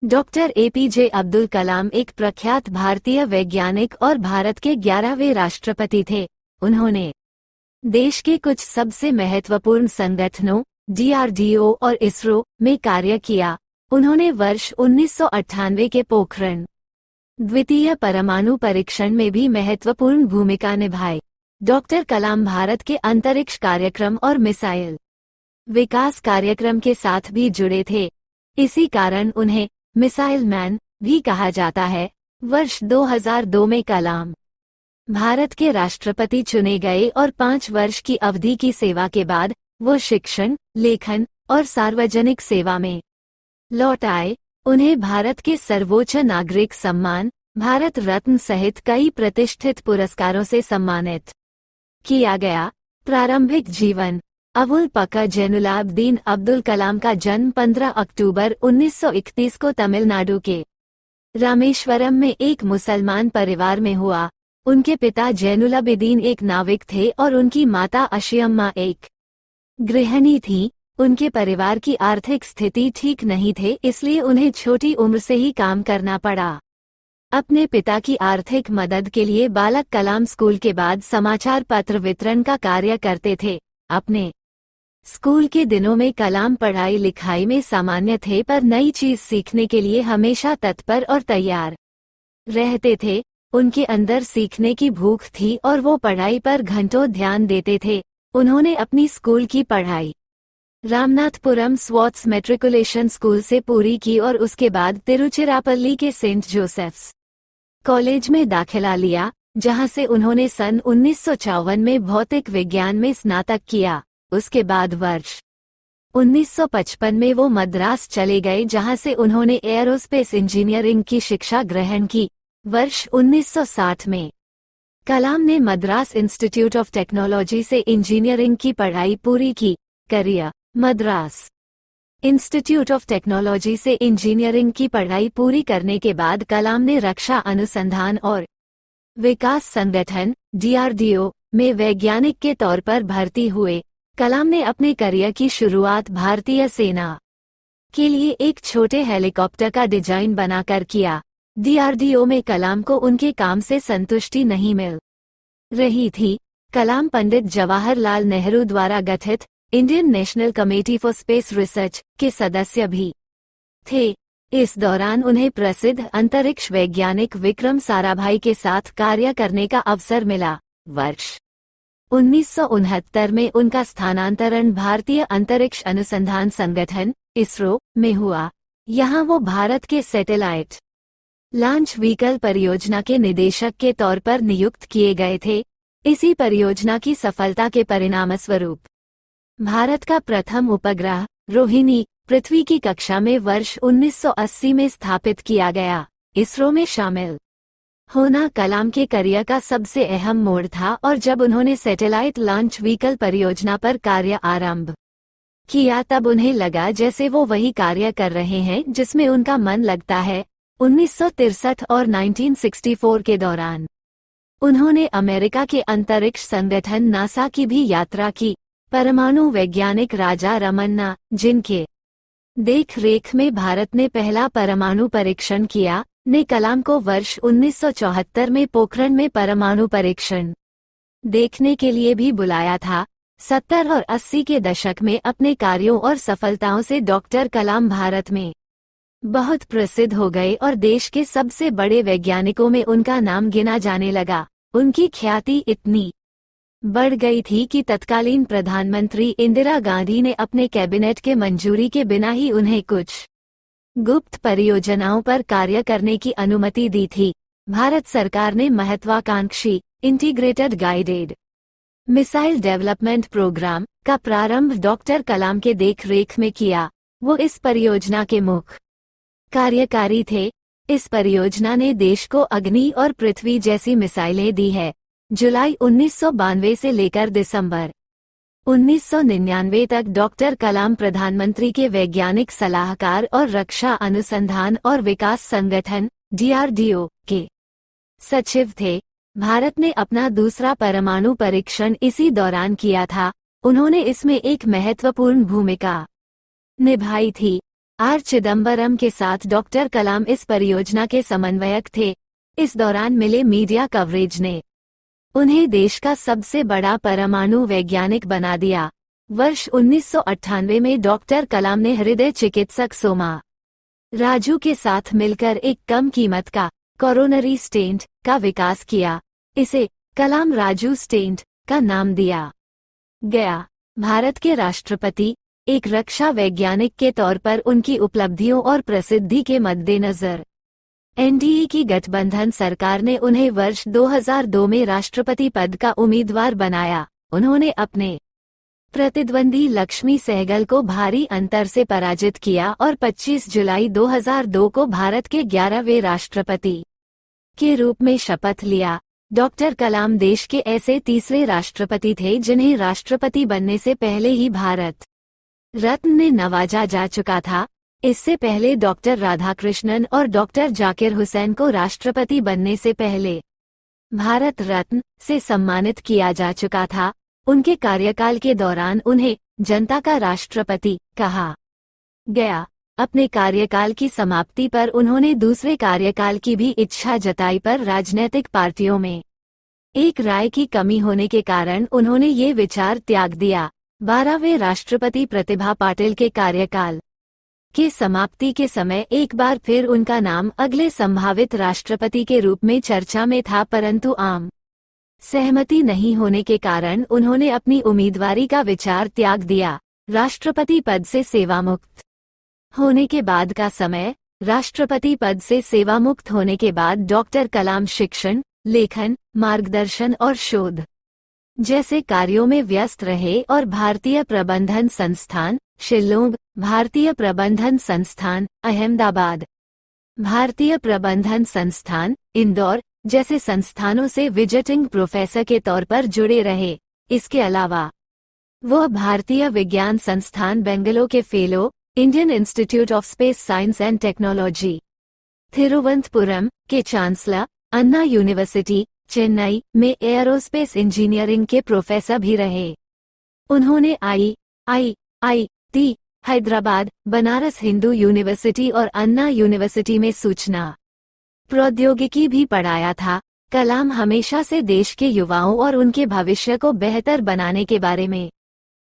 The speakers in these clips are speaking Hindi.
डॉक्टर एपीजे अब्दुल कलाम एक प्रख्यात भारतीय वैज्ञानिक और भारत के 11वें राष्ट्रपति थे। उन्होंने देश के कुछ सबसे महत्वपूर्ण संगठनों डीआरडीओ और इसरो में कार्य किया। उन्होंने वर्ष 1998 के पोखरण द्वितीय परमाणु परीक्षण में भी महत्वपूर्ण भूमिका निभाई। डॉक्टर कलाम भारत के अंतरिक्ष कार्यक्रम और मिसाइल विकास कार्यक्रम के साथ भी जुड़े थे। इसी कारण उन्हें मिसाइल मैन भी कहा जाता है। वर्ष 2002 में कलाम भारत के राष्ट्रपति चुने गए और 5 वर्ष की अवधि की सेवा के बाद वो शिक्षण, लेखन और सार्वजनिक सेवा में लौट आए। उन्हें भारत के सर्वोच्च नागरिक सम्मान भारत रत्न सहित कई प्रतिष्ठित पुरस्कारों से सम्मानित किया गया। प्रारंभिक जीवन। अबुल पकर जैनुलाब्दीन अब्दुल कलाम का जन्म 15 अक्टूबर 1931 को तमिलनाडु के रामेश्वरम में एक मुसलमान परिवार में हुआ। उनके पिता जैनुलाब्दीन एक नाविक थे और उनकी माता अशियम्मा एक गृहिणी थीं। उनके परिवार की आर्थिक स्थिति ठीक नहीं थे, इसलिए उन्हें छोटी उम्र से ही काम करना पड़ा। अपने पिता की आर्थिक मदद के लिए बालक कलाम स्कूल के बाद समाचार पत्र वितरण का कार्य करते थे। अपने स्कूल के दिनों में कलाम पढ़ाई लिखाई में सामान्य थे, पर नई चीज सीखने के लिए हमेशा तत्पर और तैयार रहते थे। उनके अंदर सीखने की भूख थी और वो पढ़ाई पर घंटों ध्यान देते थे। उन्होंने अपनी स्कूल की पढ़ाई रामनाथपुरम स्वॉट्स मैट्रिकुलेशन स्कूल से पूरी की और उसके बाद तिरुचिरापल्ली के सेंट जोसेफ्स कॉलेज में दाखिला लिया, जहां से उन्होंने सन 1954 में भौतिक विज्ञान में स्नातक किया। उसके बाद वर्ष 1955 में वो मद्रास चले गए, जहां से उन्होंने एयरोस्पेस इंजीनियरिंग की शिक्षा ग्रहण की। वर्ष 1960 में कलाम ने मद्रास इंस्टीट्यूट ऑफ टेक्नोलॉजी से इंजीनियरिंग की पढ़ाई पूरी की। Career. Madras institute of technology से इंजीनियरिंग की पढ़ाई पूरी करने के बाद कलाम ने रक्षा अनुसंधान और विकास संगठन डीआरडीओ में वैज्ञानिक के तौर पर भर्ती हुए। कलाम ने अपने करियर की शुरुआत भारतीय सेना के लिए एक छोटे हेलीकॉप्टर का डिजाइन बनाकर किया। डीआरडीओ में कलाम को उनके काम से संतुष्टि नहीं मिल रही थी। कलाम पंडित जवाहरलाल नेहरू द्वारा गठित Indian national committee for space research के सदस्य भी थे। इस दौरान उन्हें प्रसिद्ध अंतरिक्ष वैज्ञानिक विक्रम साराभाई के साथ कार्य करने का अवसर मिला। वर्ष 1969 में उनका स्थानांतरण भारतीय अंतरिक्ष अनुसंधान संगठन इसरो में हुआ। यहाँ वो भारत के सैटेलाइट लॉन्च व्हीकल परियोजना के निदेशक के तौर पर नियुक्त किए गए थे। इसी परियोजना की सफलता के परिणामस्वरूप भारत का प्रथम उपग्रह रोहिणी पृथ्वी की कक्षा में वर्ष 1980 में स्थापित किया गया। इसरो में शामिल होना कलाम के करियर का सबसे अहम मोड़ था और जब उन्होंने सैटेलाइट लॉन्च व्हीकल परियोजना पर कार्य आरंभ किया, तब उन्हें लगा जैसे वो वही कार्य कर रहे हैं जिसमें उनका मन लगता है। 1963 और 1964 के दौरान उन्होंने अमेरिका के अंतरिक्ष संगठन नासा की भी यात्रा की। परमाणु वैज्ञानिक राजा रमन्ना, जिनके देख रेख में भारत ने पहला परमाणु परीक्षण किया, ने कलाम को वर्ष 1974 में पोखरण में परमाणु परीक्षण देखने के लिए भी बुलाया था। 70 और 80 के दशक में अपने कार्यों और सफलताओं से डॉक्टर कलाम भारत में बहुत प्रसिद्ध हो गए और देश के सबसे बड़े वैज्ञानिकों में उनका नाम गिना जाने लगा। उनकी ख्याति इतनी बढ़ गई थी कि तत्कालीन प्रधानमंत्री इंदिरा गांधी ने अपने कैबिनेट के मंजूरी के बिना ही उन्हें कुछ गुप्त परियोजनाओं पर कार्य करने की अनुमति दी थी। भारत सरकार ने महत्वाकांक्षी integrated guided missile development programme का प्रारंभ डॉक्टर कलाम के देखरेख में किया। वो इस परियोजना के मुख्य कार्यकारी थे। इस परियोजना ने देश को अग्नि और पृथ्वी जैसी मिसाइलें दी है। जुलाई 1992 से लेकर दिसंबर 1999 तक डॉक्टर कलाम प्रधानमंत्री के वैज्ञानिक सलाहकार और रक्षा अनुसंधान और विकास संगठन डीआरडीओ के सचिव थे। भारत ने अपना दूसरा परमाणु परीक्षण इसी दौरान किया था। उन्होंने इसमें एक महत्वपूर्ण भूमिका निभाई थी। आर चिदम्बरम के साथ डॉक्टर कलाम इस परियोजना के समन्वयक थे। इस दौरान मिले मीडिया कवरेज ने उन्हें देश का सबसे बड़ा परमाणु वैज्ञानिक बना दिया। वर्ष 1998 में डॉक्टर कलाम ने हृदय चिकित्सक सोमा राजू के साथ मिलकर एक कम कीमत का कोरोनरी स्टेंट का विकास किया। इसे कलाम राजू स्टेंट का नाम दिया गया। भारत के राष्ट्रपति एक रक्षा वैज्ञानिक के तौर पर उनकी उपलब्धियों और प्रसिद्धि के मद्देनजर एनडीए की गठबंधन सरकार ने उन्हें वर्ष 2002 में राष्ट्रपति पद का उम्मीदवार बनाया। उन्होंने अपने प्रतिद्वंदी लक्ष्मी सहगल को भारी अंतर से पराजित किया और 25 जुलाई 2002 को भारत के 11वें राष्ट्रपति के रूप में शपथ लिया। डॉक्टर कलाम देश के ऐसे तीसरे राष्ट्रपति थे जिन्हें राष्ट्रपति बनने से पहले ही भारत रत्न ने नवाजा जा चुका था। इससे पहले डॉक्टर राधाकृष्णन और डॉक्टर जाकिर हुसैन को राष्ट्रपति बनने से पहले भारत रत्न से सम्मानित किया जा चुका था। उनके कार्यकाल के दौरान उन्हें जनता का राष्ट्रपति कहा गया। अपने कार्यकाल की समाप्ति पर उन्होंने दूसरे कार्यकाल की भी इच्छा जताई, पर राजनीतिक पार्टियों में एक राय की कमी होने के कारण उन्होंने ये विचार त्याग दिया। 12वें राष्ट्रपति प्रतिभा पाटिल के कार्यकाल की समाप्ति के समय एक बार फिर उनका नाम अगले संभावित राष्ट्रपति के रूप में चर्चा में था, परंतु आम सहमति नहीं होने के कारण उन्होंने अपनी उम्मीदवारी का विचार त्याग दिया। राष्ट्रपति पद से सेवामुक्त होने के बाद का समय। राष्ट्रपति पद से सेवामुक्त होने के बाद डॉक्टर कलाम शिक्षण, लेखन, मार्गदर्शन और शोध जैसे कार्यों में व्यस्त रहे और भारतीय प्रबंधन संस्थान शिल्लोंग, भारतीय प्रबंधन संस्थान अहमदाबाद, भारतीय प्रबंधन संस्थान इंदौर जैसे संस्थानों से विजिटिंग प्रोफेसर के तौर पर जुड़े रहे। इसके अलावा वह भारतीय विज्ञान संस्थान बेंगलुरु के fellow, Indian institute of space science and technology Thiruvananthapuram के चांसलर, अन्ना यूनिवर्सिटी चेन्नई में एयरोस्पेस इंजीनियरिंग के प्रोफेसर भी रहे। उन्होंने IIT हैदराबाद, बनारस हिंदू यूनिवर्सिटी और अन्ना यूनिवर्सिटी में सूचना प्रौद्योगिकी भी पढ़ाया था। कलाम हमेशा से देश के युवाओं और उनके भविष्य को बेहतर बनाने के बारे में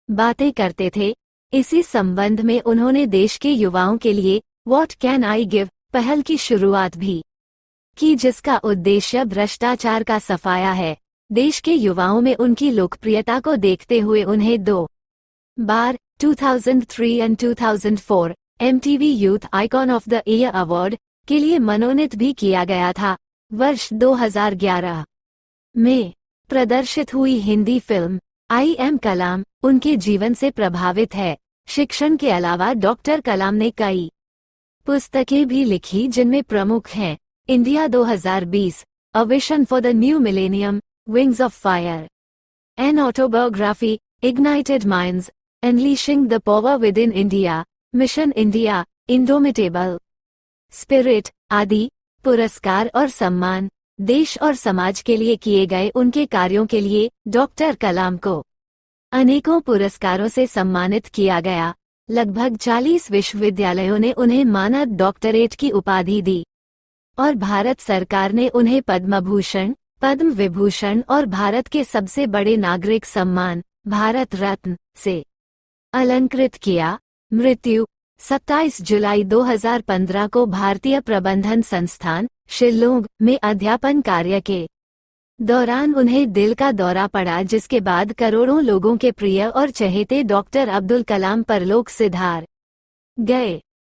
बातें करते थे। इसी संबंध में उन्होंने देश के युवाओं के लिए व्हाट कैन आई गिव पहल की शुरुआत भी की, जिसका उद्देश्य भ्रष्टाचार का सफाया है। देश के युवाओं में उनकी लोकप्रियता को देखते हुए उन्हें 2 बार 2003 और 2004 MTV youth icon of the year award के लिए मनोनीत भी किया गया था। वर्ष 2011 में प्रदर्शित हुई हिंदी फिल्म आई एम कलाम उनके जीवन से प्रभावित है। शिक्षण के अलावा डॉक्टर कलाम ने कई पुस्तकें भी लिखी, जिनमें प्रमुख हैं India 2020, a vision for the new millennium, wings of fire, an autobiography, ignited minds, unleashing the power with in India, mission India, indomitable spirit आदि। पुरस्कार और सम्मान। देश और समाज के लिए किए गए उनके कार्यों के लिए डॉक्टर कलाम को अनेकों पुरस्कारों से सम्मानित किया गया। लगभग 40 विश्वविद्यालयों ने उन्हें मानद डॉक्टरेट की उपाधि दी और भारत सरकार ने उन्हें पद्म भूषण, पद्म विभूषण और भारत के सबसे बड़े नागरिक सम्मान भारत रत्न से अलंकृत किया। मृत्यु 27 जुलाई 2015 को भारतीय प्रबंधन संस्थान शिल्लोंग में अध्यापन कार्य के दौरान उन्हें दिल का दौरा पड़ा, जिसके बाद करोड़ों लोगों के प्रिय और चहेते डॉक्टर अब्दुल कलाम परलोक सिधार गए।